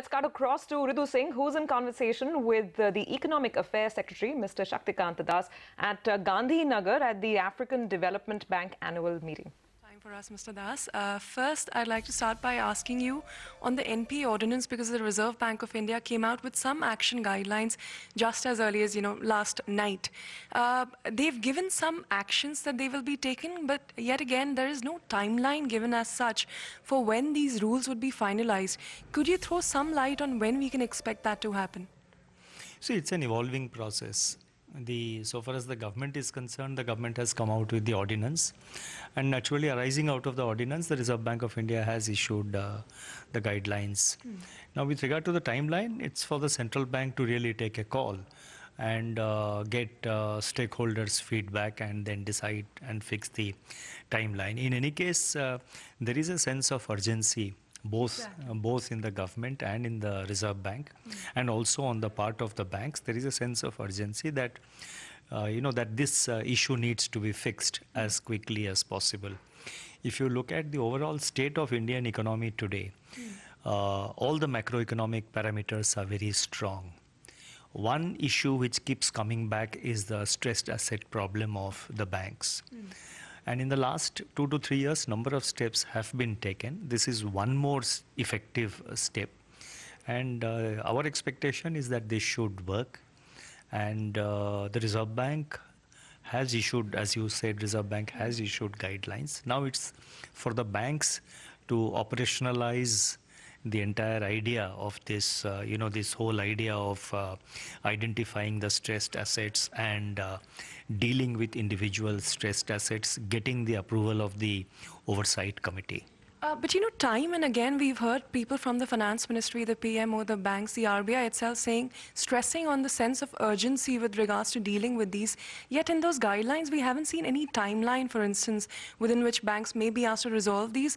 Let's cut across to Ritu Singh, who's in conversation with the Economic Affairs Secretary, Mr. Shaktikanta at Gandhi Nagar at the African Development Bank annual meeting. Time for us, Mr. Das. First, I'd like to start by asking you on the NPA ordinance, because the Reserve Bank of India came out with some action guidelines just as early as, last night. They've given some actions that they will be taken, but yet again, there is no timeline given as such for when these rules would be finalized. Could you throw some light on when we can expect that to happen? See, it's an evolving process. So far as the government is concerned, the government has come out with the ordinance, and naturally arising out of the ordinance, the Reserve Bank of India has issued the guidelines. Now, with regard to the timeline, it's for the central bank to really take a call and get stakeholders' feedback and then decide and fix the timeline. In any case, there is a sense of urgency both in the government and in the Reserve Bank, and also on the part of the banks. There is a sense of urgency that that this issue needs to be fixed as quickly as possible. If you look at the overall state of Indian economy today, all the macroeconomic parameters are very strong. One issue which keeps coming back is the stressed asset problem of the banks. And in the last 2 to 3 years, number of steps have been taken. This is one more effective step. And our expectation is that this should work. And the Reserve Bank has issued, as you said, Reserve Bank has issued guidelines. Now it's for the banks to operationalize the entire idea of this, this whole idea of identifying the stressed assets and dealing with individual stressed assets, getting the approval of the oversight committee. But time and again, we've heard people from the finance ministry, the PMO, the banks, the RBI itself stressing on the sense of urgency with regards to dealing with these. Yet in those guidelines, we haven't seen any timeline, for instance, within which banks may be asked to resolve these.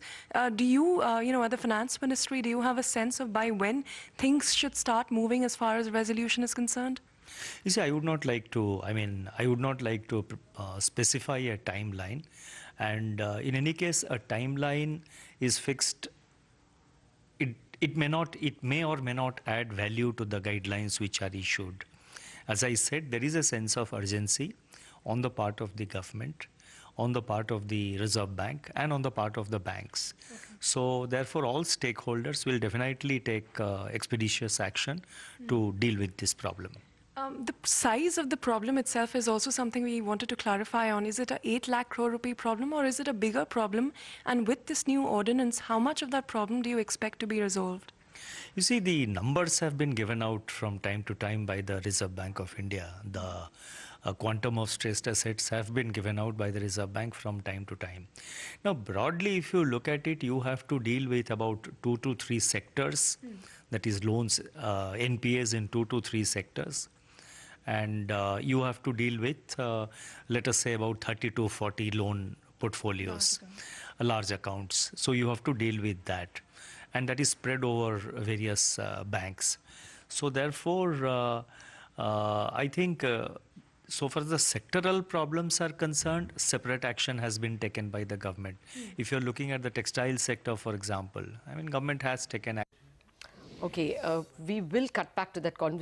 Do you, at the finance ministry, do you have a sense of by when things should start moving as far as resolution is concerned? You see, I would not like to specify a timeline. And in any case, a timeline is fixed. It may or may not add value to the guidelines which are issued. As I said, there is a sense of urgency on the part of the government, on the part of the Reserve Bank, and on the part of the banks. Okay. So therefore, all stakeholders will definitely take expeditious action to deal with this problem. The size of the problem itself is also something we wanted to clarify on. Is it a 8 lakh crore rupee problem, or is it a bigger problem? And with this new ordinance, how much of that problem do you expect to be resolved? You see, the numbers have been given out from time to time by the Reserve Bank of India. The quantum of stressed assets have been given out by the Reserve Bank from time to time. Now, broadly, if you look at it, you have to deal with about 2 to 3 sectors, that is loans, NPAs in 2 to 3 sectors. And you have to deal with, let us say, about 30 to 40 loan portfolios, large accounts. So you have to deal with that. And that is spread over various banks. So therefore, I think so far as the sectoral problems are concerned, separate action has been taken by the government. If you're looking at the textile sector, for example, government has taken action. Okay, we will cut back to that conversation.